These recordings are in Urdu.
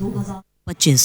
2025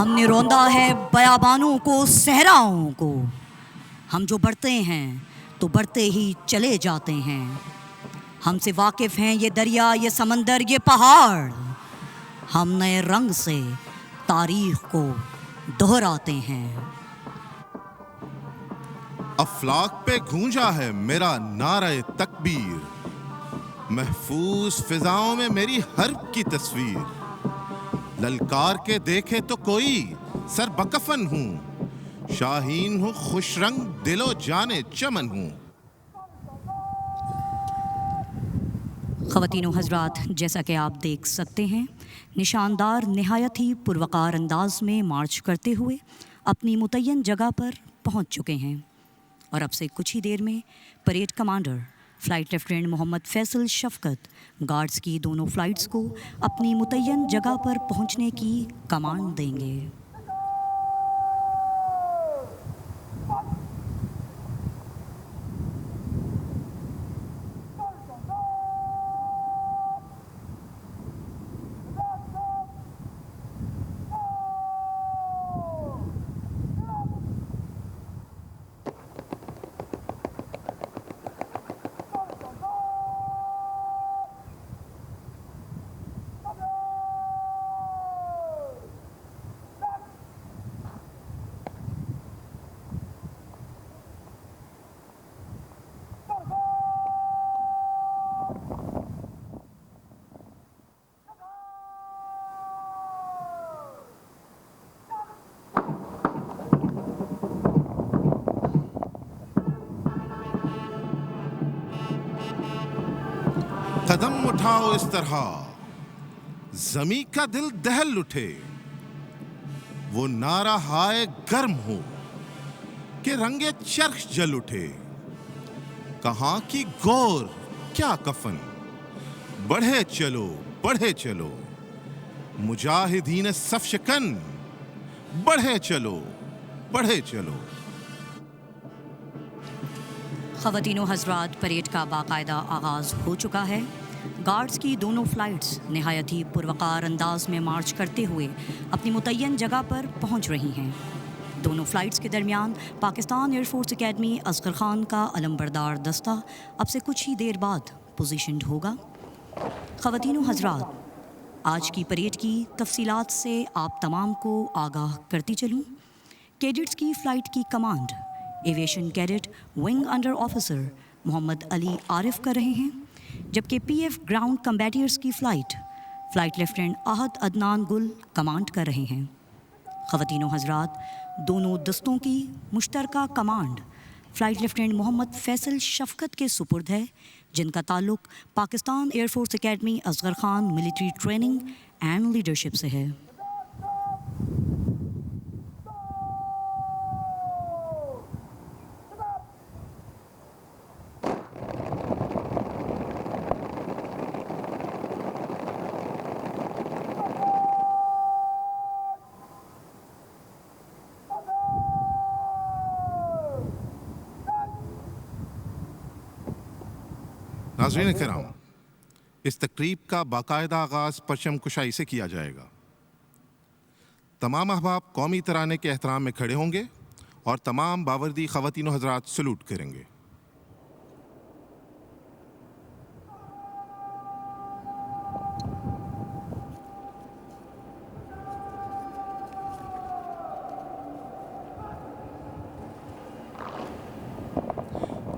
ہم نے روندا ہے بیابانوں کو، صحراؤں کو. ہم جو بڑھتے ہیں تو بڑھتے ہی چلے جاتے ہیں. ہم سے واقف ہیں یہ دریا، یہ سمندر، یہ پہاڑ. ہم نئے رنگ سے تاریخ کو دہراتے ہیں. افلاک پہ گونجا ہے میرا نعرہ تکبیر، محفوظ فضاؤں میں میری حرب کی تصویر. للکار کے دیکھے تو کوئی سر بکفن ہوں، شاہین ہوں خوش رنگ دل و جانے چمن ہوں. خواتین و حضرات، جیسا کہ آپ دیکھ سکتے ہیں، نشاندار نہایت ہی پروقار انداز میں مارچ کرتے ہوئے اپنی متعین جگہ پر پہنچ چکے ہیں. اور اب سے کچھ ہی دیر میں پریڈ کمانڈر فلائٹ لیفٹیننٹ محمد فیصل شفقت گارڈز کی دونوں فلائٹس کو اپنی متعین جگہ پر پہنچنے کی کمانڈ دیں گے. قدم اٹھاؤ اس طرح زمیں کا دل دہل اٹھے، وہ نعرہ ہائے گرم ہو کہ رنگ چرخ جل اٹھے. کہاں کی گور کیا کفن، بڑھے چلو بڑھے چلو مجاہدین صف شکن، بڑھے چلو بڑھے چلو. خواتین و حضرات، پریڈ کا باقاعدہ آغاز ہو چکا ہے. گارڈز کی دونوں فلائٹس نہایت ہی پروقار انداز میں مارچ کرتے ہوئے اپنی متعین جگہ پر پہنچ رہی ہیں. دونوں فلائٹس کے درمیان Pakistan air force academy Asghar Khan کا علمبردار دستہ اب سے کچھ ہی دیر بعد پوزیشنڈ ہوگا. خواتین و حضرات، آج کی پریڈ کی تفصیلات سے آپ تمام کو آگاہ کرتی چلوں. کیڈٹس کی فلائٹ کی command aviation cadet wing under officer Muhammad Ali Arif کر رہے ہیں، جبکہ پی ایف گراؤنڈ کمبیٹیئرز کی flight lieutenant Ahad Adnan Gul command کر رہے ہیں. خواتین و حضرات، دونوں دستوں کی مشترکہ کمانڈ فلائٹ لیفٹیننٹ محمد فیصل شفقت کے سپرد ہے، جن کا تعلق Pakistan air force academy Asghar Khan military training and leadership سے ہے. ناظرین کرام، اس تقریب کا باقاعدہ آغاز پرچم کشائی سے کیا جائے گا. تمام احباب قومی ترانے کے احترام میں کھڑے ہوں گے اور تمام باوردی خواتین و حضرات سلوٹ کریں گے.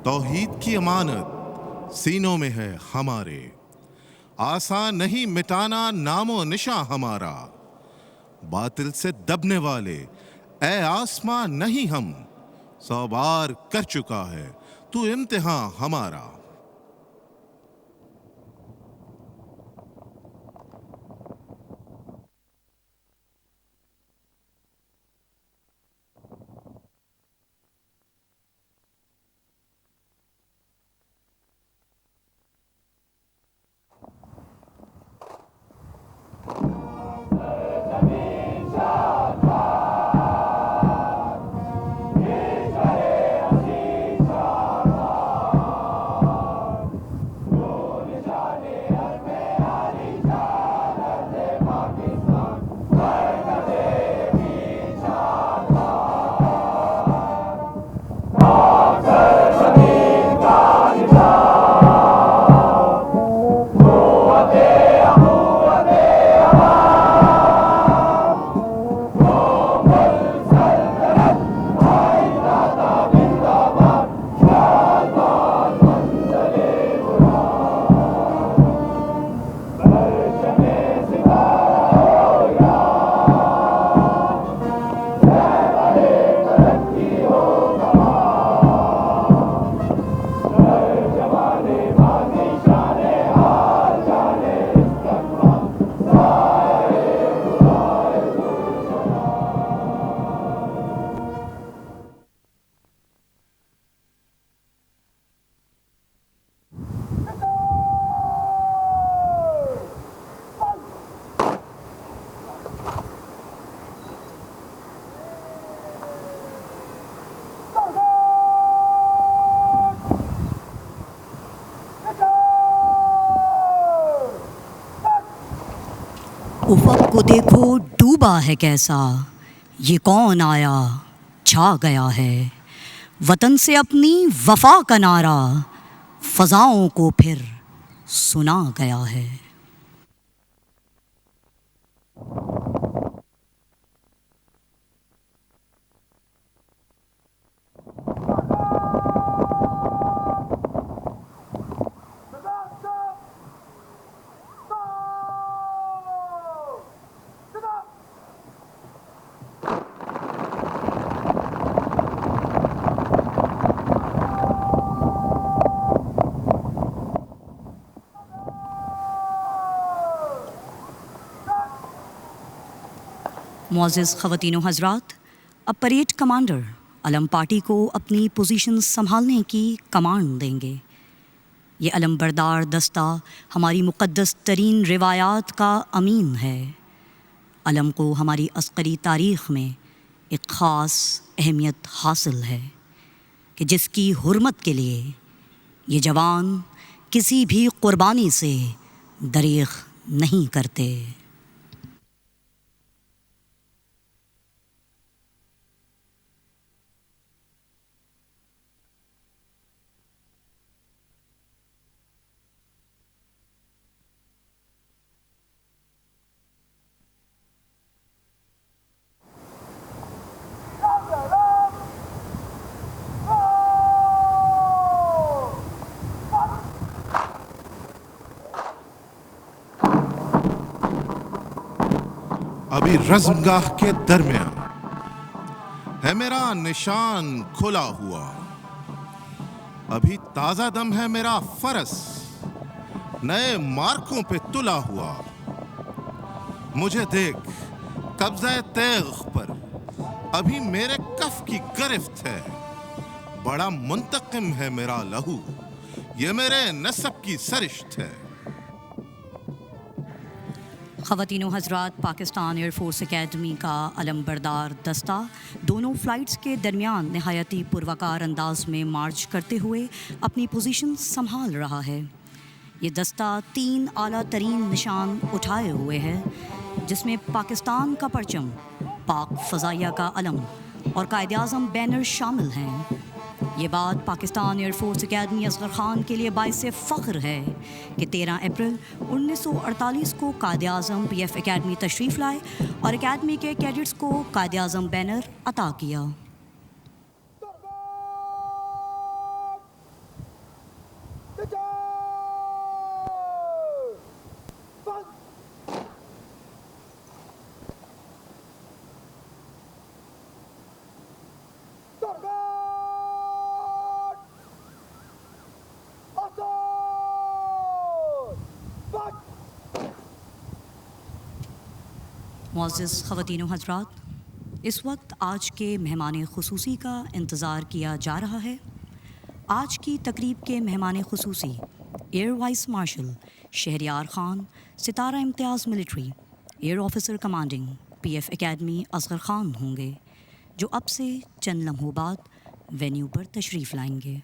توحید کی امانت سینوں میں ہے ہمارے، آسان نہیں مٹانا نام و نشاں ہمارا. باطل سے دبنے والے اے آسمان نہیں ہم، 100 بار کر چکا ہے تو امتحان ہمارا. افق کو دیکھو ڈوبا ہے کیسا، یہ کون آیا چھا گیا ہے، وطن سے اپنی وفا کا نعرہ فضاؤں کو پھر سنا گیا ہے۔ معزز خواتین و حضرات، اب پریڈ کمانڈر علم پارٹی کو اپنی پوزیشن سنبھالنے کی کمانڈ دیں گے۔ یہ علم بردار دستہ ہماری مقدس ترین روایات کا امین ہے۔ علم کو ہماری عسکری تاریخ میں ایک خاص اہمیت حاصل ہے کہ جس کی حرمت کے لیے یہ جوان کسی بھی قربانی سے دریغ نہیں کرتے۔ ابھی رزمگاہ کے درمیان ہے میرا نشان کھلا ہوا، ابھی تازہ دم ہے میرا فرس نئے مارکوں پہ تلا ہوا۔ مجھے دیکھ قبضہ تیغ پر ابھی میرے کف کی گرفت ہے، بڑا منتقم ہے میرا لہو، یہ میرے نسب کی سرشت ہے۔ خواتین و حضرات، پاکستان ایئر فورس اکیڈمی کا علم بردار دستہ دونوں فلائٹس کے درمیان نہایتی پروکار انداز میں مارچ کرتے ہوئے اپنی پوزیشن سنبھال رہا ہے۔ یہ دستہ 3 اعلیٰ ترین نشان اٹھائے ہوئے ہے، جس میں پاکستان کا پرچم، پاک فضائیہ کا علم اور قائد اعظم بینر شامل ہیں۔ یہ بات Pakistan air force academy Asghar Khan کے لیے باعث فخر ہے کہ 13 اپریل 1948 کو قائد اعظم پی ایف اکیڈمی تشریف لائے اور اکیڈمی کے کیڈٹس کو قائد اعظم بینر عطا کیا۔ معزز خواتین و حضرات، اس وقت آج کے مہمان خصوصی کا انتظار کیا جا رہا ہے۔ آج کی تقریب کے مہمان خصوصی air vice marshal Shahryar Khan, ستارہ امتیاز military, air officer commanding P F academy Asghar Khan ہوں گے، جو اب سے چند لمحوں بعد وینیو پر تشریف لائیں گے۔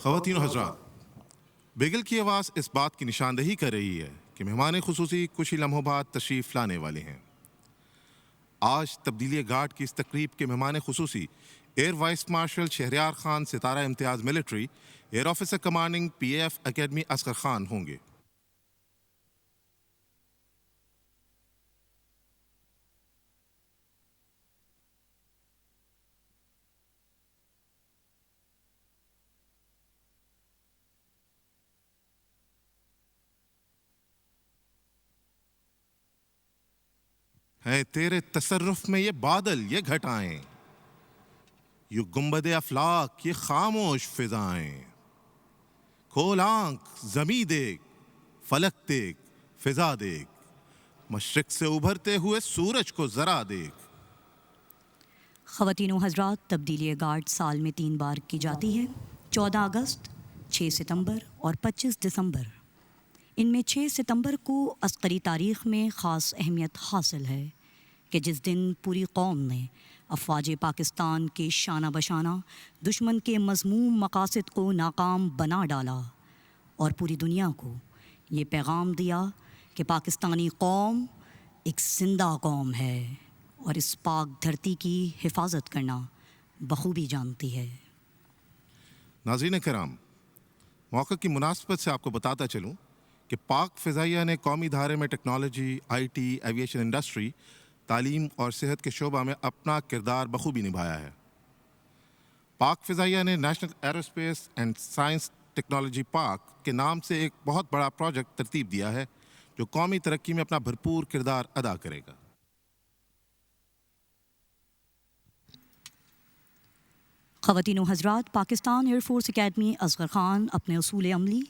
خواتین و حضرات، بیگل کی آواز اس بات کی نشاندہی کر رہی ہے کہ مہمان خصوصی کچھ ہی لمحوں بعد تشریف لانے والے ہیں۔ آج تبدیلی گارڈ کی اس تقریب کے مہمان خصوصی air vice marshal Shahryar Khan, ستارہ امتیاز military, air officer commanding P F academy Asghar Khan ہوں گے۔ ہے تیرے تصرف میں یہ بادل یہ گھٹائیں، یہ گنبد افلاک یہ خاموش فضائیں، کھول آنکھ زمیں دیکھ، فلک دیکھ، فضا دیکھ، مشرق سے ابھرتے ہوئے سورج کو ذرا دیکھ۔ خواتین و حضرات، تبدیلی گارڈ سال میں 3 بار کی جاتی ہے، 14 اگست، 6 ستمبر اور 25 دسمبر۔ ان میں 6 ستمبر کو عسکری تاریخ میں خاص اہمیت حاصل ہے کہ جس دن پوری قوم نے افواج پاکستان کے شانہ بشانہ دشمن کے مذموم مقاصد کو ناکام بنا ڈالا اور پوری دنیا کو یہ پیغام دیا کہ پاکستانی قوم ایک زندہ قوم ہے اور اس پاک دھرتی کی حفاظت کرنا بخوبی جانتی ہے۔ ناظرین کرام، موقع کی مناسبت سے آپ کو بتاتا چلوں کہ پاک فضائیہ نے قومی دھارے میں technology, I T, aviation industry, تعلیم اور صحت کے شعبہ میں اپنا کردار بخوبی نبھایا ہے۔ پاک فضائیہ نے national aerospace and science technology پاک کے نام سے ایک بہت بڑا پروجیکٹ ترتیب دیا ہے جو قومی ترقی میں اپنا بھرپور کردار ادا کرے گا۔ خواتین و حضرات، Pakistan air force academy Asghar Khan اپنے اصول عملی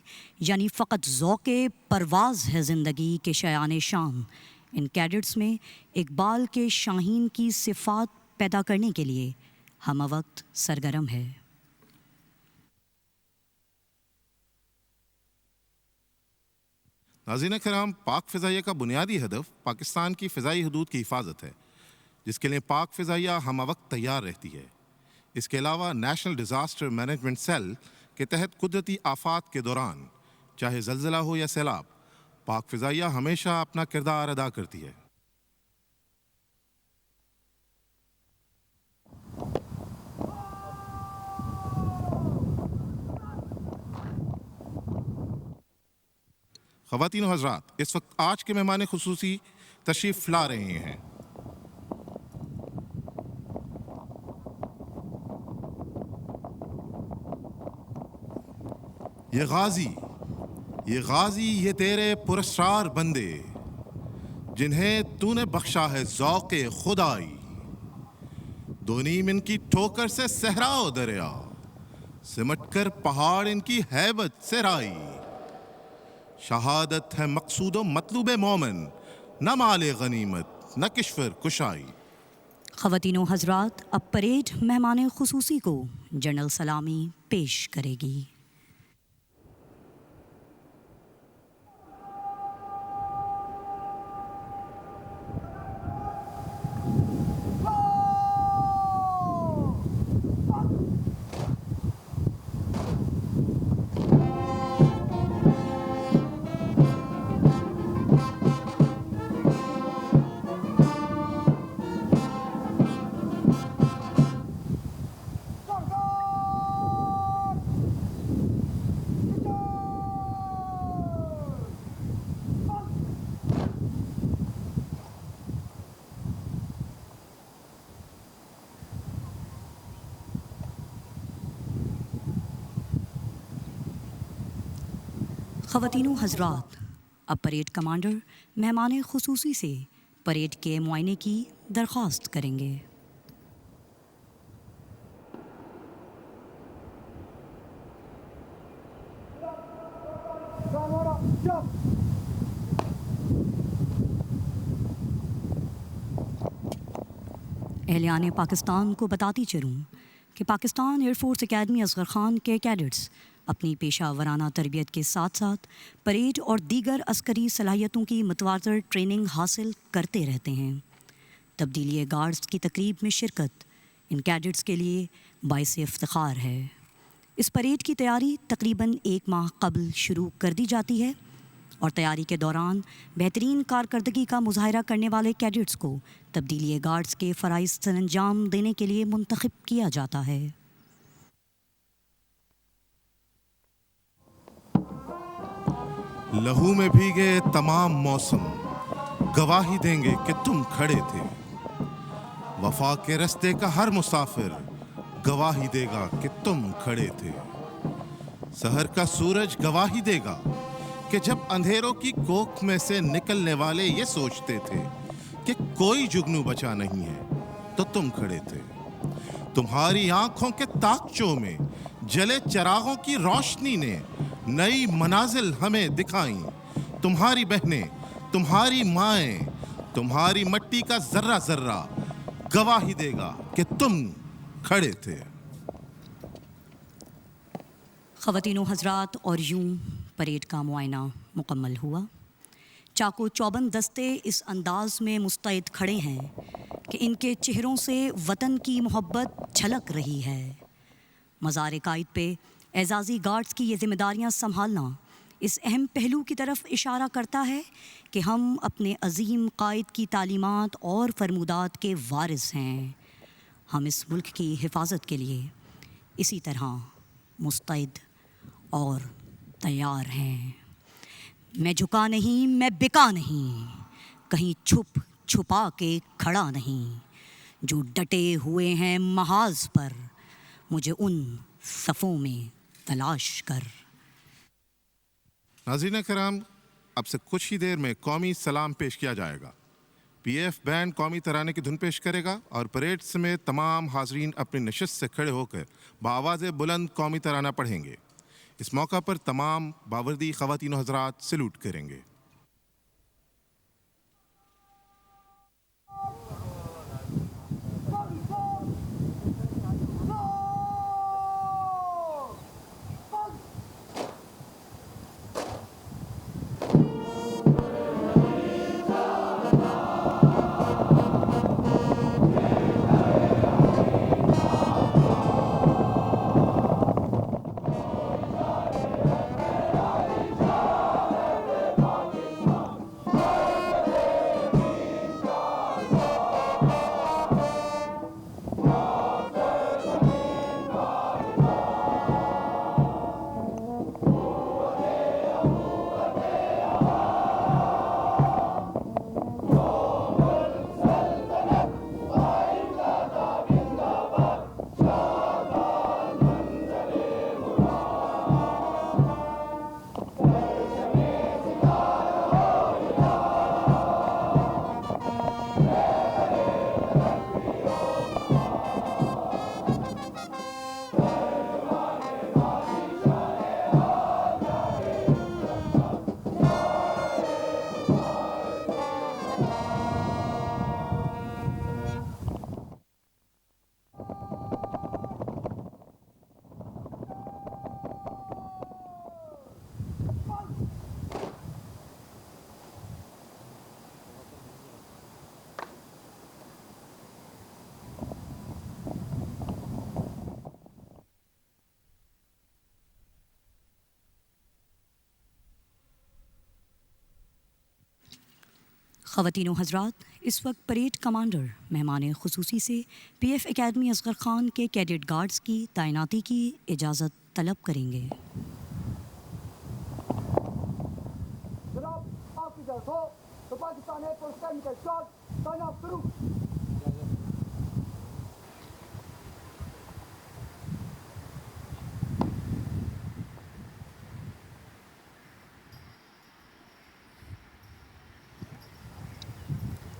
یعنی فقط ذوق پرواز ہے زندگی کے شایان شان ان کیڈٹس میں اقبال کے شاہین کی صفات پیدا کرنے کے لیے ہم وقت سرگرم ہے۔ ناظرین کرام، پاک فضائیہ کا بنیادی ہدف پاکستان کی فضائی حدود کی حفاظت ہے، جس کے لیے پاک فضائیہ ہم وقت تیار رہتی ہے۔ اس کے علاوہ نیشنل ڈیزاسٹر مینجمنٹ سیل کے تحت قدرتی آفات کے دوران چاہے زلزلہ ہو یا سیلاب، پاک فضائیہ ہمیشہ اپنا کردار ادا کرتی ہے۔ خواتین و حضرات، اس وقت آج کے مہمان خصوصی تشریف لا رہے ہیں۔ یہ غازی یہ تیرے پراسرار بندے، جنہیں تو نے بخشا ہے ذوق خدائی، دو نیم ان کی ٹھوکر سے صحرا و دریا، سمٹ کر پہاڑ ان کی ہیبت سے رائی، شہادت ہے مقصود و مطلوب مومن، نہ مال غنیمت نہ کشور کشائی۔ خواتین و حضرات، اب پریڈ مہمان خصوصی کو جنرل سلامی پیش کرے گی۔ خواتین و حضرات، اب پریڈ کمانڈر مہمان خصوصی سے پریڈ کے معائنے کی درخواست کریں گے۔ اہلیان پاکستان کو بتاتی چلوں کہ Pakistan air force academy Asghar Khan کے کیڈٹس اپنی پیشہ ورانہ تربیت کے ساتھ ساتھ پریڈ اور دیگر عسکری صلاحیتوں کی متواتر ٹریننگ حاصل کرتے رہتے ہیں۔ تبدیلی گارڈز کی تقریب میں شرکت ان کیڈٹس کے لیے باعث افتخار ہے۔ اس پریڈ کی تیاری تقریباً 1 ماہ قبل شروع کر دی جاتی ہے اور تیاری کے دوران بہترین کارکردگی کا مظاہرہ کرنے والے کیڈٹس کو تبدیلی گارڈز کے فرائض سر انجام دینے کے لیے منتخب کیا جاتا ہے۔ لہو میں بھیگے تمام موسم گواہی دیں گے کہ تم کھڑے تھے، وفا کے رستے کا ہر مسافر گواہی دے گا کہ تم کھڑے تھے، سحر کا سورج گواہی دے گا کہ جب اندھیروں کی کوکھ میں سے نکلنے والے یہ سوچتے تھے کہ کوئی جگنو بچا نہیں ہے تو تم کھڑے تھے. تمہاری آنکھوں کے تاکچوں میں جلے چراغوں کی روشنی نے نئی منازل ہمیں دکھائیں. تمہاری بہنیں، تمہاری مائیں، تمہاری مٹی کا ذرہ ذرہ گواہی دے گا کہ تم کھڑے تھے. خواتین و حضرات، اور یوں پریڈ کا معائنہ مکمل ہوا. چاقو چوبند دستے اس انداز میں مستعد کھڑے ہیں کہ ان کے چہروں سے وطن کی محبت چھلک رہی ہے. مزار قائد پہ اعزازی گارڈز کی یہ ذمہ داریاں سنبھالنا اس اہم پہلو کی طرف اشارہ کرتا ہے کہ ہم اپنے عظیم قائد کی تعلیمات اور فرمودات کے وارث ہیں. ہم اس ملک کی حفاظت کے لیے اسی طرح مستعد اور تیار ہیں. میں جھکا نہیں، میں بکا نہیں، کہیں چھپ چھپا کے کھڑا نہیں. جو ڈٹے ہوئے ہیں محاذ پر، مجھے ان صفوں میں تلاش کر. ناظرین کرام، اب سے کچھ ہی دیر میں قومی سلام پیش کیا جائے گا. پی ایف بینڈ قومی ترانے کی دھن پیش کرے گا اور پریڈ سمیت تمام حاضرین اپنی نشست سے کھڑے ہو کر بآواز بلند قومی ترانہ پڑھیں گے. اس موقع پر تمام باوردی خواتین و حضرات سلوٹ کریں گے. خواتین و حضرات، اس وقت پریڈ کمانڈر مہمان خصوصی سے P F academy Asghar Khan کے کیڈٹ گارڈز کی تعیناتی کی اجازت طلب کریں گے. جناب آپ کی اجازت ہو تو پاکستان ایئر فورس اکیڈمی کا اسکواڈ تعینات کروں.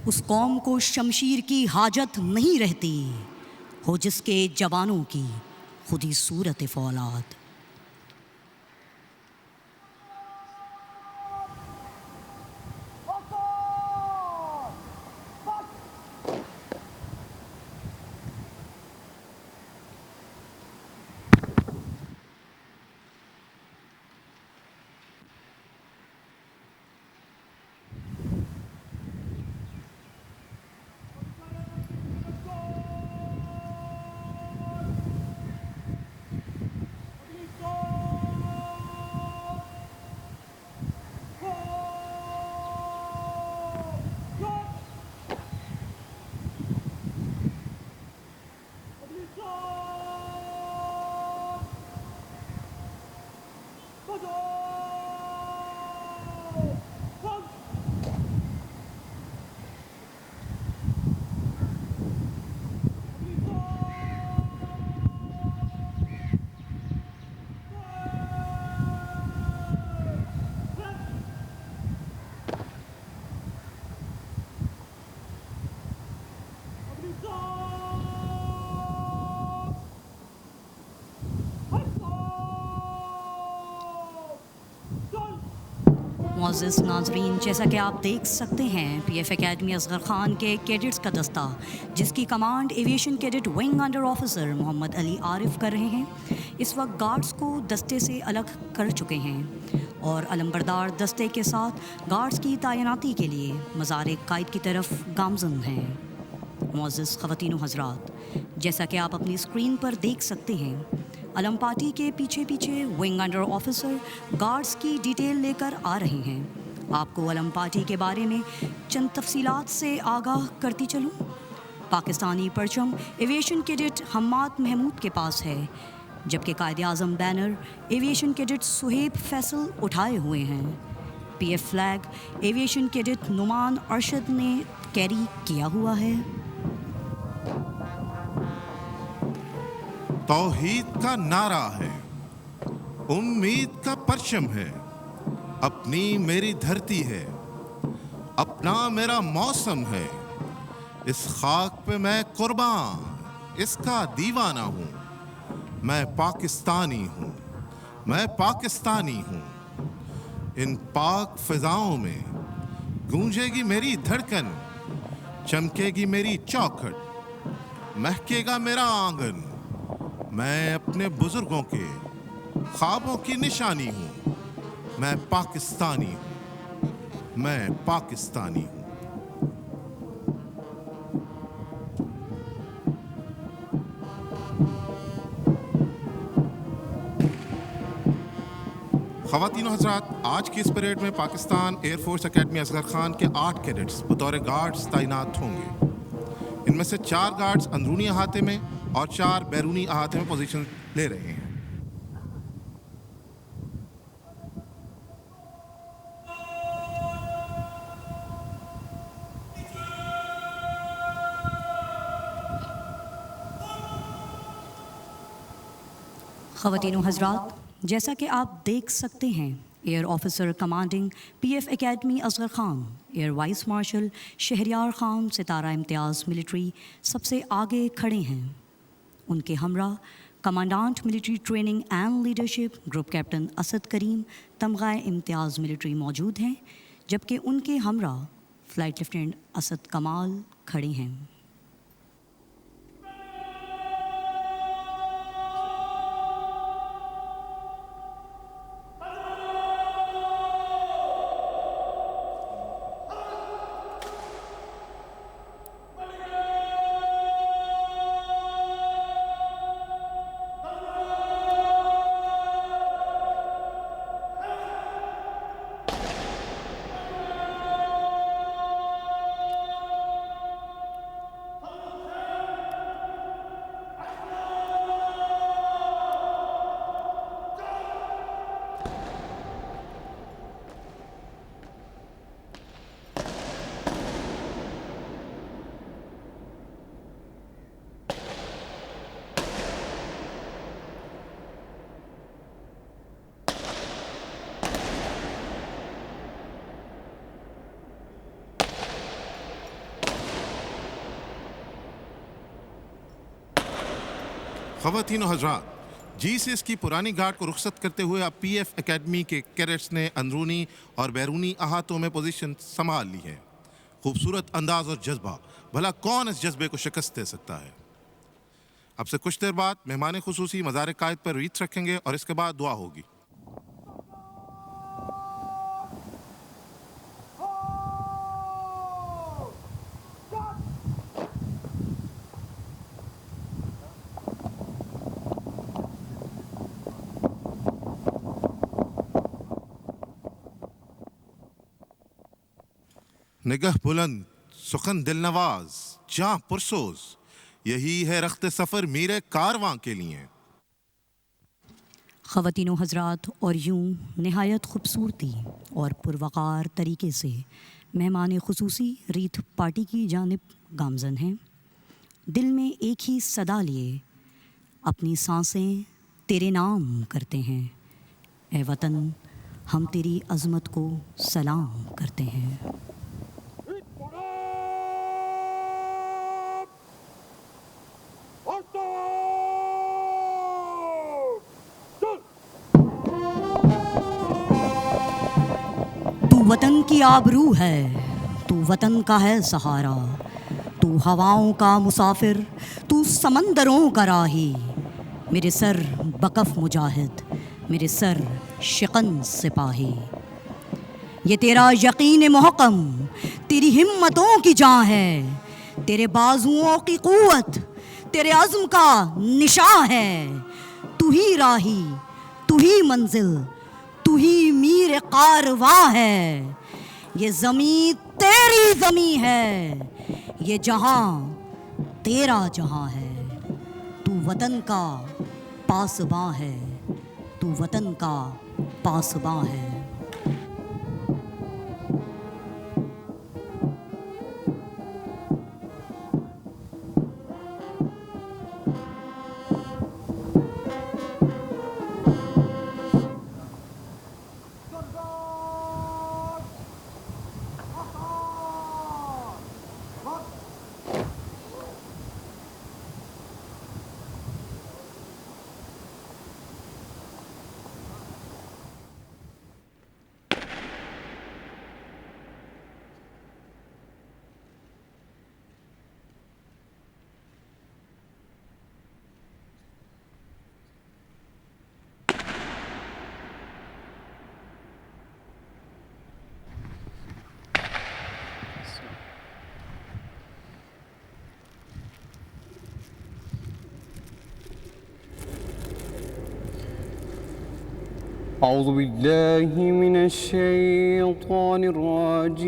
اس قوم کو شمشیر کی حاجت نہیں رہتی، ہو جس کے جوانوں کی خودی صورت فولاد. معزز ناظرین، جیسا کہ آپ دیکھ سکتے ہیں P F academy Asghar Khan کے کیڈٹس کا دستہ، جس کی command aviation cadet wing under officer Muhammad Ali Arif کر رہے ہیں، اس وقت گارڈز کو دستے سے الگ کر چکے ہیں اور علمبردار دستے کے ساتھ گارڈز کی تعیناتی کے لیے مزار قائد کی طرف گامزن ہیں۔ معزز خواتین و حضرات، جیسا کہ آپ اپنی اسکرین پر دیکھ سکتے ہیں، علم پارٹی کے پیچھے پیچھے ونگ انڈر آفیسر گارڈز کی ڈیٹیل لے کر آ رہے ہیں۔ آپ کو علم پارٹی کے بارے میں چند تفصیلات سے آگاہ کرتی چلوں۔ پاکستانی پرچم ایویشن کیڈٹ حماد محمود کے پاس ہے، جبکہ Quaid Azam banner aviation cadet Suhaib Faisal اٹھائے ہوئے ہیں۔ P F flag aviation cadet Noman Arshad نے کیری کیا ہوا ہے۔ توحید کا نعرہ ہے، امید کا پرچم ہے، اپنی میری دھرتی ہے، اپنا میرا موسم ہے، اس خاک پہ میں قربان اس کا دیوانہ ہوں، میں پاکستانی ہوں، میں پاکستانی ہوں۔ ان پاک فضاؤں میں گونجے گی میری دھڑکن، چمکے گی میری چوکھٹ، مہکے گا میرا آنگن۔ میں اپنے بزرگوں کے خوابوں کی نشانی ہوں، میں پاکستانی ہوں، میں پاکستانی ہوں۔ خواتین و حضرات، آج کی اس پریڈ میں Pakistan air force academy Asghar Khan کے 8 کیڈٹس بطور گارڈز تعینات ہوں گے۔ ان میں سے 4 گارڈز اندرونی احاطے میں اور 4 بیرونی احاطے میں پوزیشن لے رہے ہیں۔ خواتین و حضرات، جیسا کہ آپ دیکھ سکتے ہیں، air officer commanding P F academy Asghar Khan air vice marshal Shahryar Khan ستارہ امتیاز ملٹری سب سے آگے کھڑے ہیں۔ ان کے ہمراہ commandant military training and leadership group captain Asad Karim Tamgha Imtiaz military موجود ہیں، جبکہ ان کے ہمراہ فلائٹ لیفٹیننٹ اسد کمال کھڑے ہیں۔ خواتین و حضرات، جی سے اس کی پرانی گارڈ کو رخصت کرتے ہوئے اب پی ایف اکیڈمی کے کیڈٹس نے اندرونی اور بیرونی احاطوں میں پوزیشن سنبھال لی ہے۔ خوبصورت انداز اور جذبہ، بھلا کون اس جذبے کو شکست دے سکتا ہے؟ اب سے کچھ دیر بعد مہمان خصوصی مزار قائد پر ریت رکھیں گے اور اس کے بعد دعا ہوگی۔ نگہ بلند، سخن دل نواز، جاں پرسوز، یہی ہے رخت سفر میر کارواں کے لیے۔ خواتین و حضرات، اور یوں نہایت خوبصورتی اور پروقار طریقے سے مہمان خصوصی ریت پارٹی کی جانب گامزن ہیں۔ دل میں ایک ہی صدا لیے اپنی سانسیں تیرے نام کرتے ہیں، اے وطن ہم تیری عظمت کو سلام کرتے ہیں۔ تو وطن کی آبرو ہے، تو وطن کا ہے سہارا، تو ہواؤں کا مسافر، تو سمندروں کا راہی، میرے سر بکف مجاہد، میرے سر شکن سپاہی۔ یہ تیرا یقین محکم، تیری ہمتوں کی جان ہے، تیرے بازوؤں کی قوت، تیرے عزم کا نشاں ہے۔ تو ہی راہی، تو ہی منزل، تو ہی میر کارواں ہے۔ یہ زمین تیری زمین ہے، یہ جہاں تیرا جہاں ہے۔ تو وطن کا پاسباں ہے، تو وطن کا پاسباں ہے۔ أعوذ بالله من الشيطان الرجيم.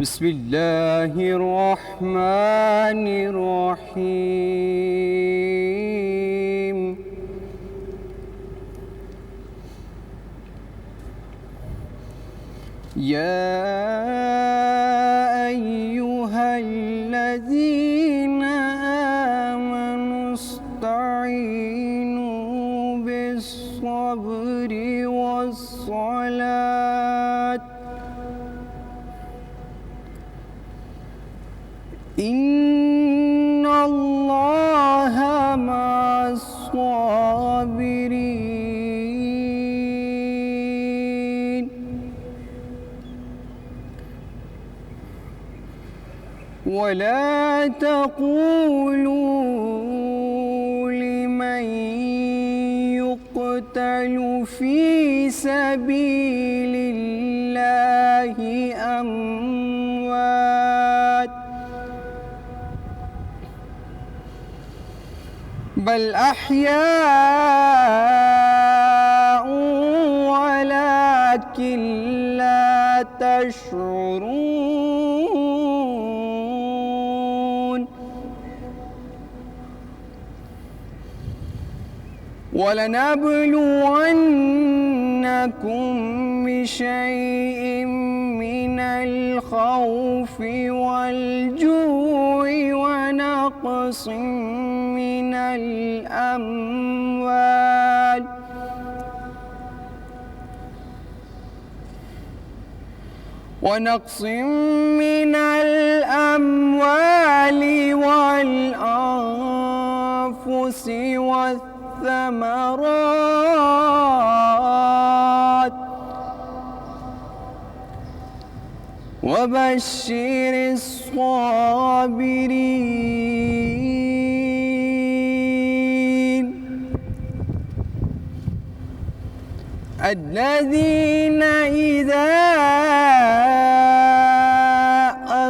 بسم الله الرحمن الرحيم. يا أيها الذين آمنوا استعينوا بالصبر والصلاة إن الله مع الصابرين. ولا تقولوا لمن يقتل في سبيل الله أموات بل أحياء ولكن لا تشعرون. ولنبلونكم بشيء من الخوف والجوع ونقص من الأموال والأنفس والثمرات وبشر الصابرين الذين إذا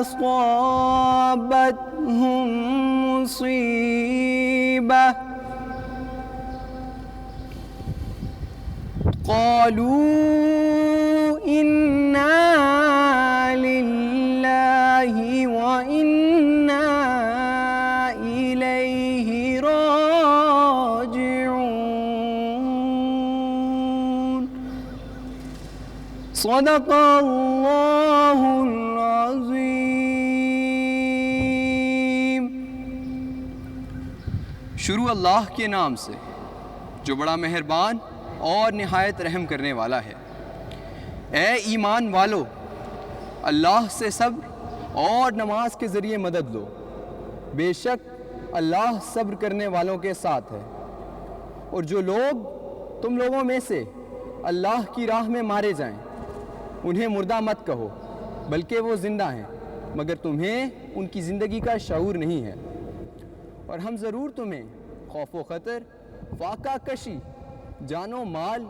أصابتهم مصيبة قالوا إنا لله وإنا إليه راجعون. صدق اللہ العظیم. شروع اللہ کے نام سے جو بڑا مہربان اور نہایت رحم کرنے والا ہے. اے ایمان والو، اللہ سے صبر اور نماز کے ذریعے مدد لو، بے شک اللہ صبر کرنے والوں کے ساتھ ہے. اور جو لوگ تم لوگوں میں سے اللہ کی راہ میں مارے جائیں انہیں مردہ مت کہو بلکہ وہ زندہ ہیں مگر تمہیں ان کی زندگی کا شعور نہیں ہے، اور ہم ضرور تمہیں خوف و خطر، فاقہ کشی، جان و مال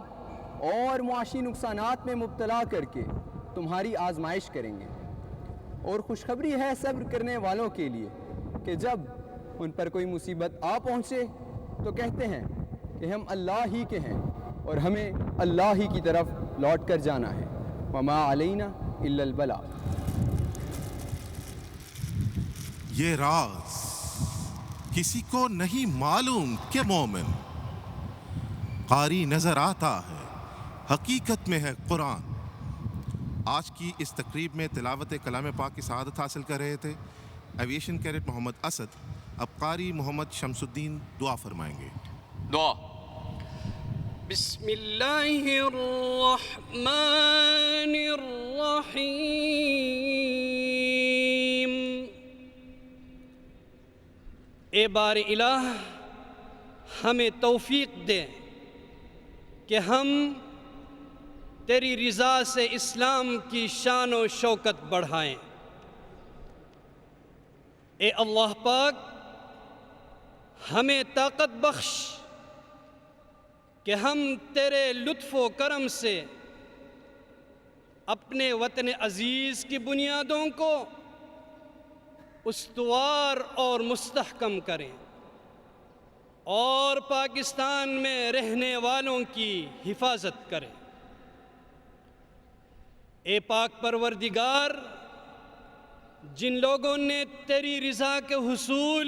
اور معاشی نقصانات میں مبتلا کر کے تمہاری آزمائش کریں گے، اور خوشخبری ہے صبر کرنے والوں کے لیے کہ جب ان پر کوئی مصیبت آ پہنچے تو کہتے ہیں کہ ہم اللہ ہی کے ہیں اور ہمیں اللہ ہی کی طرف لوٹ کر جانا ہے، وما علینا الا البلاغ۔ یہ راز کسی کو نہیں معلوم کہ مومن قاری نظر آتا ہے، حقیقت میں ہے قرآن۔ آج کی اس تقریب میں تلاوت کلام پاک کی سعادت حاصل کر رہے تھے ایویشن کیڈٹ محمد اسد۔ اب قاری محمد شمس الدین دعا فرمائیں گے۔ دعا۔ بسم اللہ الرحمن الرحیم۔ اے بار الہ ہمیں توفیق دے کہ ہم تیری رضا سے اسلام کی شان و شوکت بڑھائیں۔ اے اللہ پاک ہمیں طاقت بخش کہ ہم تیرے لطف و کرم سے اپنے وطن عزیز کی بنیادوں کو استوار اور مستحکم کریں اور پاکستان میں رہنے والوں کی حفاظت کریں۔ اے پاک پروردگار، جن لوگوں نے تیری رضا کے حصول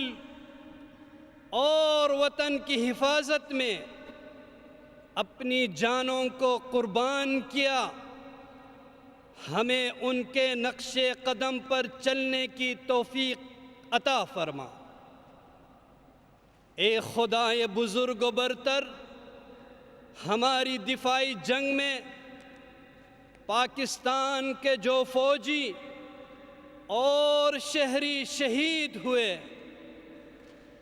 اور وطن کی حفاظت میں اپنی جانوں کو قربان کیا، ہمیں ان کے نقش قدم پر چلنے کی توفیق عطا فرما۔ اے خدائے بزرگ و برتر، ہماری دفاعی جنگ میں پاکستان کے جو فوجی اور شہری شہید ہوئے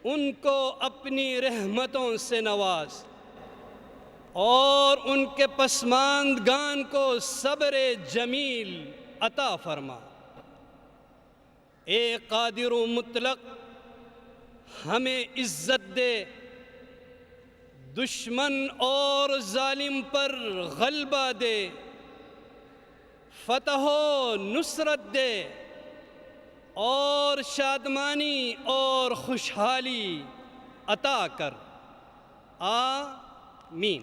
ان کو اپنی رحمتوں سے نواز اور ان کے پسماندگان کو صبر جمیل عطا فرما۔ اے قادر و مطلق، ہمیں عزت دے، دشمن اور ظالم پر غلبہ دے، فتح و نصرت دے اور شادمانی اور خوشحالی عطا کر، آمین۔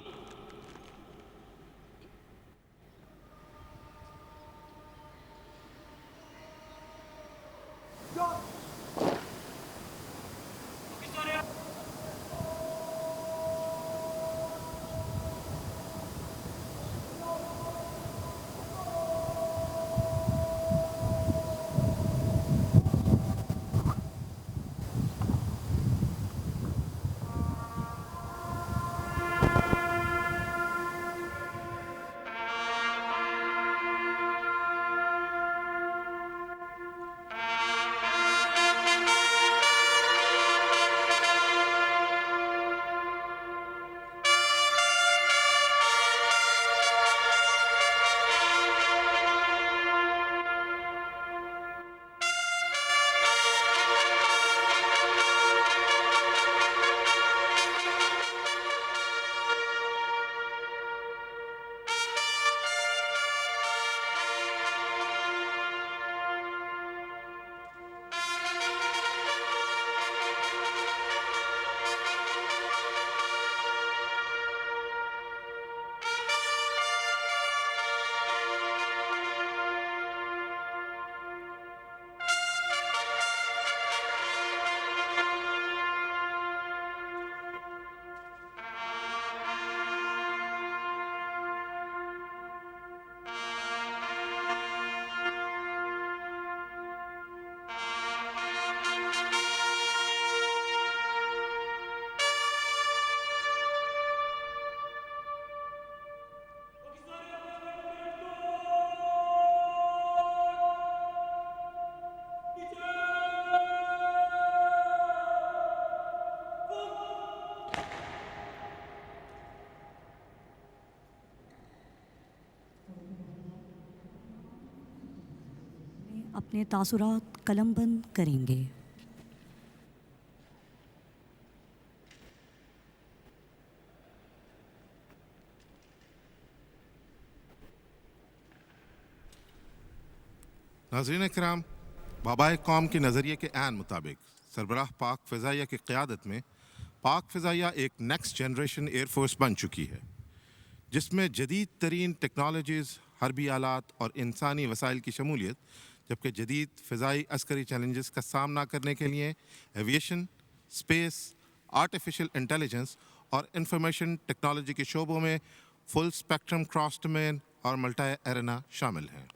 اپنے تاثرات قلم بند کریں گے۔ ناظرین اکرام، بابائے قوم کے نظریے کے عین مطابق سربراہ پاک فضائیہ کی قیادت میں پاک فضائیہ ایک نیکسٹ جنریشن ایئر فورس بن چکی ہے، جس میں جدید ترین ٹیکنالوجیز، حربی آلات اور انسانی وسائل کی شمولیت، جبکہ جدید فضائی عسکری چیلنجز کا سامنا کرنے کے لیے ایویشن، اسپیس، آرٹیفیشل انٹیلیجنس اور انفارمیشن ٹیکنالوجی کے شعبوں میں فل اسپیکٹرم کراس ڈومین اور ملٹی ایرینا شامل ہیں۔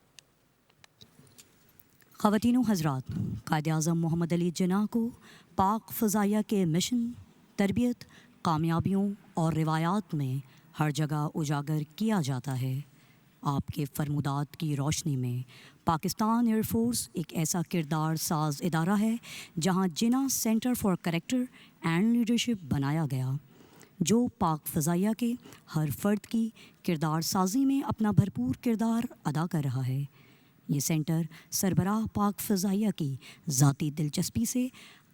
خواتین و حضرات، قائد اعظم محمد علی جناح کو پاک فضائیہ کے مشن، تربیت، کامیابیوں اور روایات میں ہر جگہ اجاگر کیا جاتا ہے۔ آپ کے فرمودات کی روشنی میں پاکستان ایئر فورس ایک ایسا کردار ساز ادارہ ہے جہاں Jinnah centre for character and leadership بنایا گیا، جو پاک فضائیہ کے ہر فرد کی کردار سازی میں اپنا بھرپور کردار ادا کر رہا ہے۔ یہ سینٹر سربراہ پاک فضائیہ کی ذاتی دلچسپی سے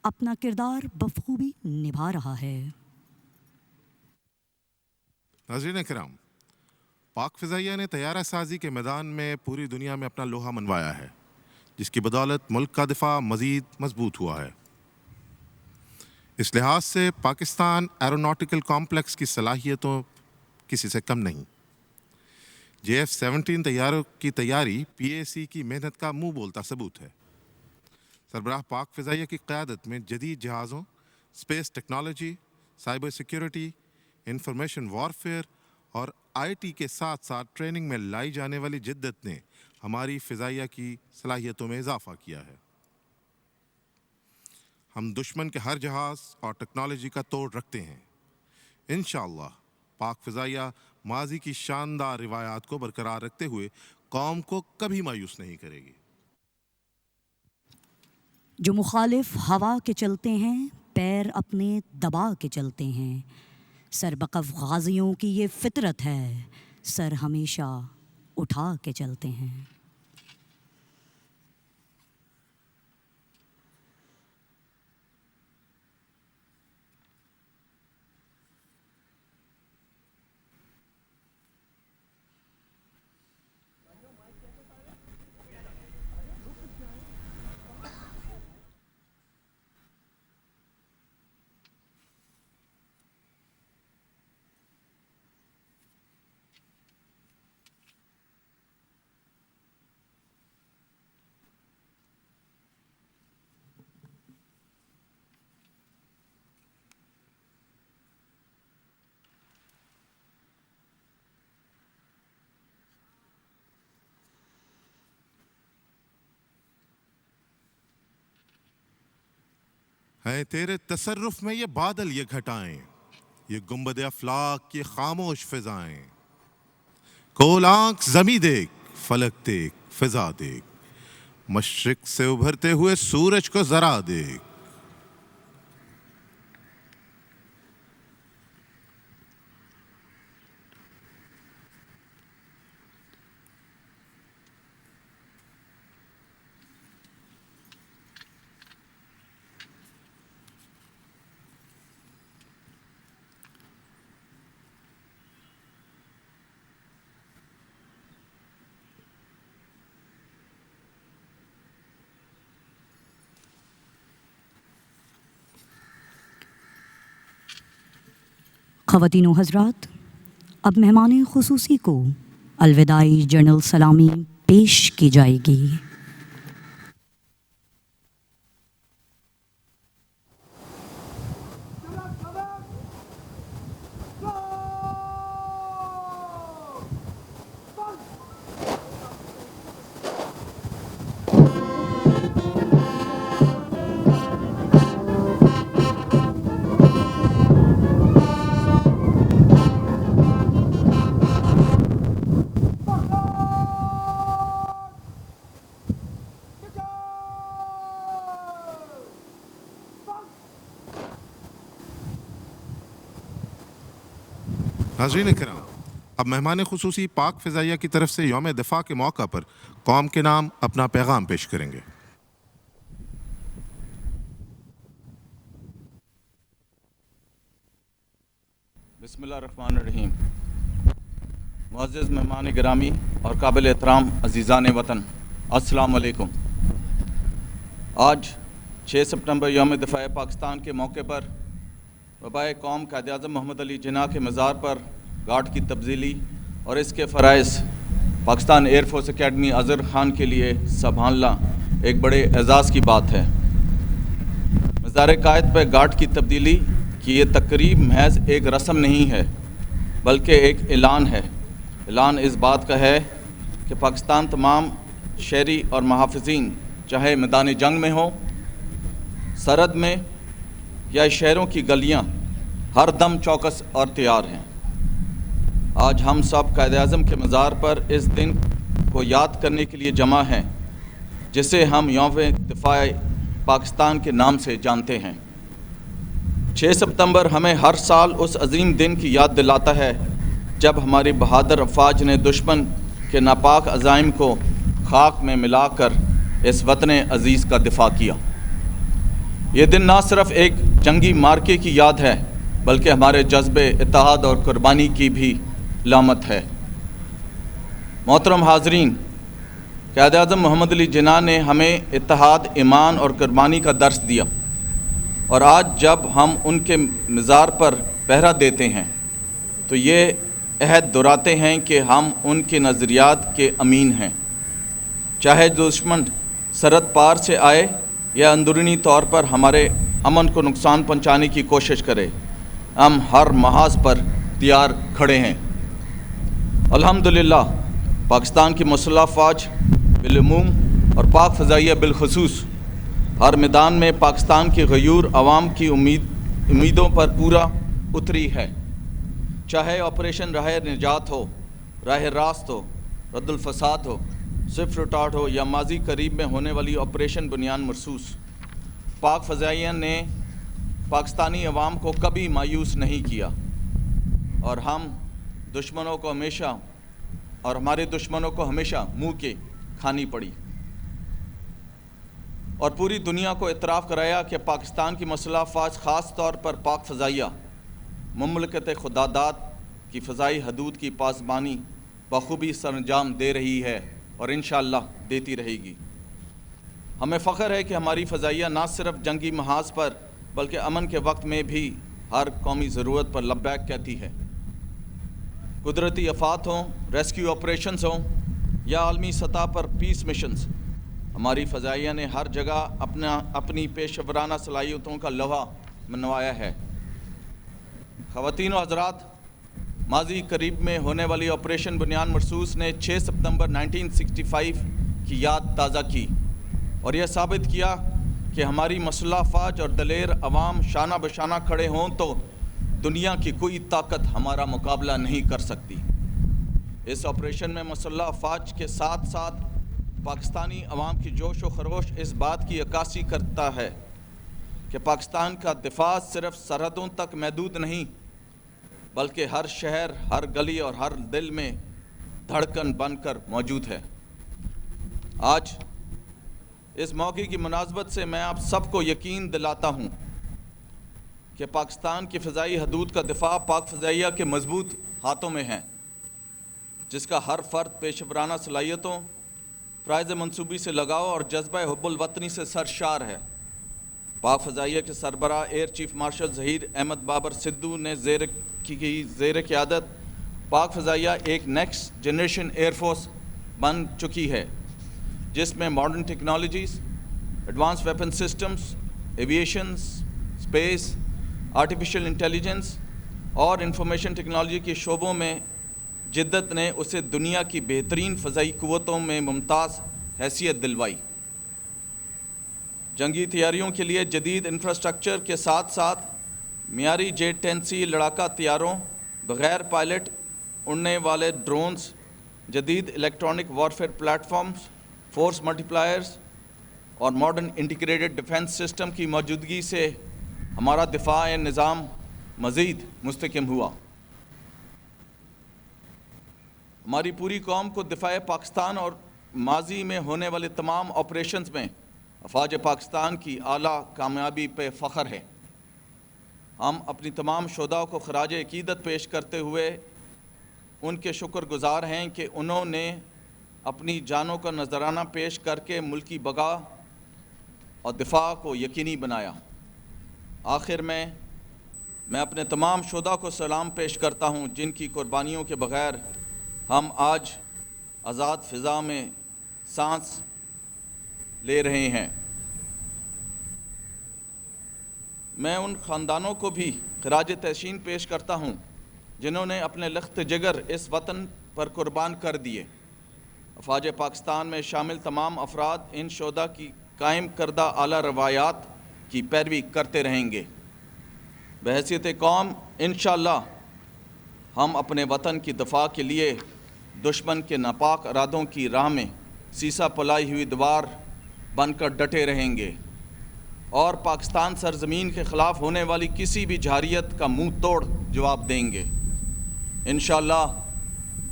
اپنا کردار بخوبی نبھا رہا ہے۔ ناظرین کرام، پاک فضائیہ نے طیارہ سازی کے میدان میں پوری دنیا میں اپنا لوہا منوایا ہے، جس کی بدولت ملک کا دفاع مزید مضبوط ہوا ہے۔ اس لحاظ سے پاکستان ایروناٹیکل کمپلیکس کی صلاحیتوں کسی سے کم نہیں۔ JF-17 طیاروں کی تیاری PAC کی محنت کا منہ بولتا ثبوت ہے۔ سربراہ پاک فضائیہ کی قیادت میں جدید جہازوں، space technology, cyber security, information warfare اور IT کے ساتھ ساتھ ٹریننگ میں لائی جانے والی جدت نے ہماری فضائیہ کی صلاحیتوں میں اضافہ کیا ہے۔ ہم دشمن کے ہر جہاز اور ٹیکنالوجی کا توڑ رکھتے ہیں۔ انشاءاللہ پاک فضائیہ ماضی کی شاندار روایات کو برقرار رکھتے ہوئے قوم کو کبھی مایوس نہیں کرے گی۔ جو مخالف ہوا کے چلتے ہیں، پیر اپنے دبا کے چلتے ہیں، سر بقف غازیوں کی یہ فطرت ہے، سر ہمیشہ اٹھا کے چلتے ہیں۔ ہیں تیرے تصرف میں یہ بادل، یہ گھٹائیں، یہ گنبد افلاک، یہ خاموش فضائیں۔ کھول آنکھ زمیں دیکھ، فلک دیکھ، فضا دیکھ، مشرق سے ابھرتے ہوئے سورج کو ذرا دیکھ۔ خواتین و حضرات، اب مہمان خصوصی کو الوداعی جنرل سلامی پیش کی جائے گی۔ ناظرین کرام، اب مہمان خصوصی پاک فضائیہ کی طرف سے یوم دفاع کے موقع پر قوم کے نام اپنا پیغام پیش کریں گے۔ بسم اللہ الرحمن الرحیم۔ معزز مہمان گرامی اور قابل احترام عزیزان وطن، السلام علیکم۔ آج 6 سپتمبر یوم دفاع پاکستان کے موقع پر وبائے قوم قائد اعظم محمد علی جناح کے مزار پر گارڈ کی تبدیلی اور اس کے فرائض Pakistan air force academy Azhar Khan کے لیے سنبھالنا ایک بڑے اعزاز کی بات ہے۔ مزار قائد پر گارڈ کی تبدیلی کی یہ تقریب محض ایک رسم نہیں ہے بلکہ ایک اعلان ہے۔ اعلان اس بات کا ہے کہ پاکستان تمام شہری اور محافظین چاہے میدان جنگ میں ہوں، سرحد میں یا شہروں کی گلیاں، ہر دم چوکس اور تیار ہیں۔ آج ہم سب قائد اعظم کے مزار پر اس دن کو یاد کرنے کے لیے جمع ہیں جسے ہم یوم دفاع پاکستان کے نام سے جانتے ہیں۔ 6 ستمبر ہمیں ہر سال اس عظیم دن کی یاد دلاتا ہے جب ہماری بہادر افواج نے دشمن کے ناپاک عزائم کو خاک میں ملا کر اس وطن عزیز کا دفاع کیا۔ یہ دن نہ صرف ایک جنگی معرکے کی یاد ہے بلکہ ہمارے جذبے اتحاد اور قربانی کی بھی علامت ہے۔ محترم حاضرین، قائد اعظم محمد علی جناح نے ہمیں اتحاد، ایمان اور قربانی کا درس دیا، اور آج جب ہم ان کے مزار پر پہرا دیتے ہیں تو یہ عہد دہراتے ہیں کہ ہم ان کے نظریات کے امین ہیں۔ چاہے دشمن سرحد پار سے آئے یا اندرونی طور پر ہمارے امن کو نقصان پہنچانے کی کوشش کرے، ہم ہر محاذ پر تیار کھڑے ہیں۔ الحمدللہ پاکستان کی مسلح افواج بالعموم اور پاک فضائیہ بالخصوص ہر میدان میں پاکستان کی غیور عوام کی امیدوں پر پورا اتری ہے۔ چاہے آپریشن راہ نجات ہو، راہ راست ہو، رد الفساد ہو، سوئفٹ ریٹارٹ ہو یا ماضی قریب میں ہونے والی آپریشن بنیان مرصوص، پاک فضائیہ نے پاکستانی عوام کو کبھی مایوس نہیں کیا، اور ہمارے دشمنوں کو ہمیشہ منہ کے کھانی پڑی، اور پوری دنیا کو اعتراف کرایا کہ پاکستان کی مسلح افواج خاص طور پر پاک فضائیہ مملکت خداداد کی فضائی حدود کی پاسبانی بخوبی سر انجام دے رہی ہے اور انشاءاللہ دیتی رہے گی۔ ہمیں فخر ہے کہ ہماری فضائیہ نہ صرف جنگی محاذ پر بلکہ امن کے وقت میں بھی ہر قومی ضرورت پر لبیک کہتی ہے۔ قدرتی آفات ہوں، ریسکیو آپریشنز ہوں یا عالمی سطح پر پیس مشنز، ہماری فضائیہ نے ہر جگہ اپنی پیشہ ورانہ صلاحیتوں کا لوحہ منوایا ہے۔ خواتین و حضرات، ماضی قریب میں ہونے والی آپریشن بنیان مرصوص نے 6 ستمبر 1965 کی یاد تازہ کی اور یہ ثابت کیا کہ ہماری مسلح افواج اور دلیر عوام شانہ بشانہ کھڑے ہوں تو دنیا کی کوئی طاقت ہمارا مقابلہ نہیں کر سکتی۔ اس آپریشن میں مسلح افواج کے ساتھ ساتھ پاکستانی عوام کی جوش و خروش اس بات کی عکاسی کرتا ہے کہ پاکستان کا دفاع صرف سرحدوں تک محدود نہیں بلکہ ہر شہر، ہر گلی اور ہر دل میں دھڑکن بن کر موجود ہے۔ آج اس موقع کی مناسبت سے میں آپ سب کو یقین دلاتا ہوں کہ پاکستان کی فضائی حدود کا دفاع پاک فضائیہ کے مضبوط ہاتھوں میں ہے، جس کا ہر فرد پیشہ ورانہ صلاحیتوں، فرائض منصوبی سے لگاؤ اور جذبہ حب الوطنی سے سرشار ہے۔ پاک فضائیہ کے سربراہ air chief marshal Zaheer Ahmed Babar Sidhu نے زیر قیادت پاک فضائیہ ایک نیکسٹ جنریشن ایئر فورس بن چکی ہے، جس میں modern technologies, advance weapon systems, aviations, space, artificial intelligence اور انفارمیشن ٹیکنالوجی کے شعبوں میں جدت نے اسے دنیا کی بہترین فضائی قوتوں میں ممتاز حیثیت دلوائی۔ جنگی تیاریوں کے لیے جدید انفراسٹرکچر کے ساتھ ساتھ معیاری J-10C لڑاکا طیاروں، بغیر پائلٹ اڑنے والے ڈرونز، جدید electronic warfare platforms, force multipliers اور ماڈرن انٹیگریٹڈ ڈیفنس سسٹم کی موجودگی سے ہمارا دفاع نظام مزید مستحکم ہوا۔ ہماری پوری قوم کو دفاع پاکستان اور ماضی میں ہونے والے تمام آپریشنز میں افواج پاکستان کی اعلیٰ کامیابی پہ فخر ہے۔ ہم اپنی تمام شہداء کو خراج عقیدت پیش کرتے ہوئے ان کے شکر گزار ہیں کہ انہوں نے اپنی جانوں کا نذرانہ پیش کر کے ملکی بقا اور دفاع کو یقینی بنایا۔ آخر میں اپنے تمام شہداء کو سلام پیش کرتا ہوں جن کی قربانیوں کے بغیر ہم آج آزاد فضا میں سانس لے رہے ہیں۔ میں ان خاندانوں کو بھی خراج تحسین پیش کرتا ہوں جنہوں نے اپنے لخت جگر اس وطن پر قربان کر دیے۔ افواج پاکستان میں شامل تمام افراد ان شہداء کی قائم کردہ اعلیٰ روایات کی پیروی کرتے رہیں گے۔ بحیثیت قوم انشاءاللہ ہم اپنے وطن کی دفاع کے لیے دشمن کے ناپاک ارادوں کی راہ میں سیسا پلائی ہوئی دیوار بن کر ڈٹے رہیں گے اور پاکستان سرزمین کے خلاف ہونے والی کسی بھی جارحیت کا منہ توڑ جواب دیں گے۔ انشاءاللہ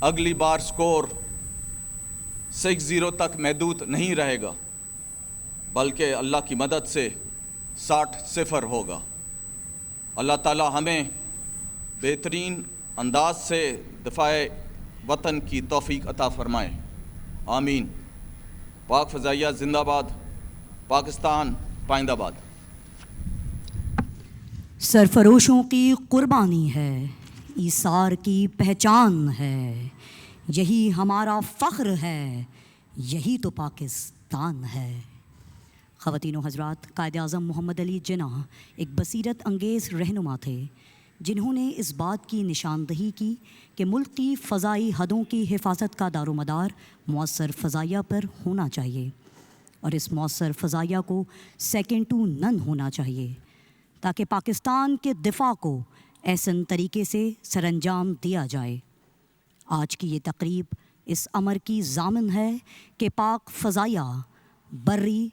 اگلی بار سکور 6-0 تک محدود نہیں رہے گا بلکہ اللہ کی مدد سے 60-0 ہوگا۔ اللہ تعالی ہمیں بہترین انداز سے دفاع وطن کی توفیق عطا فرمائے، آمین۔ پاک فضائیہ زندہ باد، پاکستان پائندہ باد۔ سرفروشوں کی قربانی ہے، ایثار کی پہچان ہے، یہی ہمارا فخر ہے، یہی تو پاکستان ہے۔ خواتین و حضرات، قائد اعظم محمد علی جناح ایک بصیرت انگیز رہنما تھے جنہوں نے اس بات کی نشاندہی کی کہ ملک کی فضائی حدوں کی حفاظت کا دار و مدار مؤثر فضائیہ پر ہونا چاہیے، اور اس مؤثر فضائیہ کو سیکنڈ ٹو نن ہونا چاہیے تاکہ پاکستان کے دفاع کو احسن طریقے سے سر انجام دیا جائے۔ آج کی یہ تقریب اس امر کی ضامن ہے کہ پاک فضائیہ بری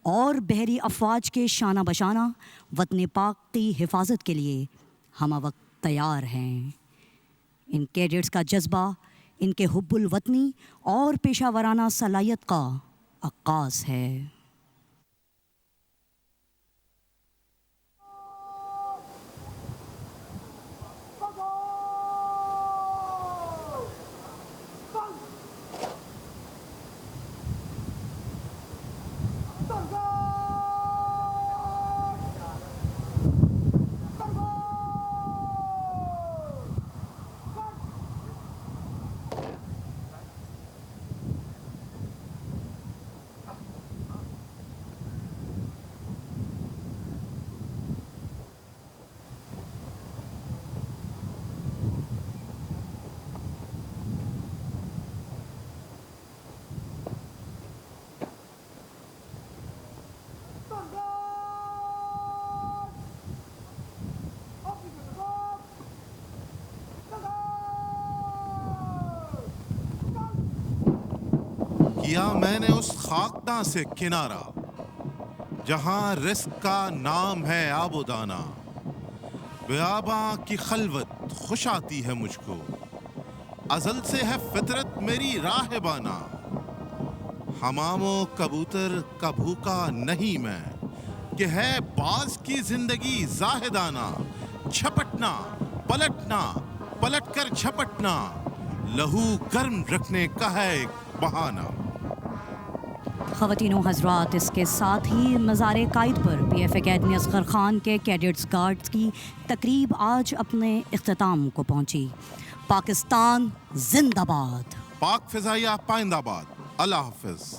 اور بحری افواج کے شانہ بشانہ وطن پاک کی حفاظت کے لیے ہمہ وقت تیار ہیں۔ ان کیڈٹس کا جذبہ ان کے حب الوطنی اور پیشہ ورانہ صلاحیت کا عکاس ہے۔ کیا میں نے اس خاکداں سے کنارہ جہاں رزق کا نام ہے آب و دانہ، بیاباں کی خلوت خوش آتی ہے مجھ کو، ازل سے ہے فطرت میری راہبانہ، حمام و کبوتر کا بھوکا نہیں میں، کہ ہے باز کی زندگی زاہدانہ، جھپٹنا پلٹنا پلٹ کر جھپٹنا، لہو گرم رکھنے کا ہے ایک بہانہ۔ خواتین و حضرات، اس کے ساتھ ہی مزار قائد پر P F academy Asghar Khan کے کیڈٹس گارڈز کی تقریب آج اپنے اختتام کو پہنچی۔ پاکستان زندہ باد، پاک فضائیہ پائندہ باد۔ اللہ حافظ۔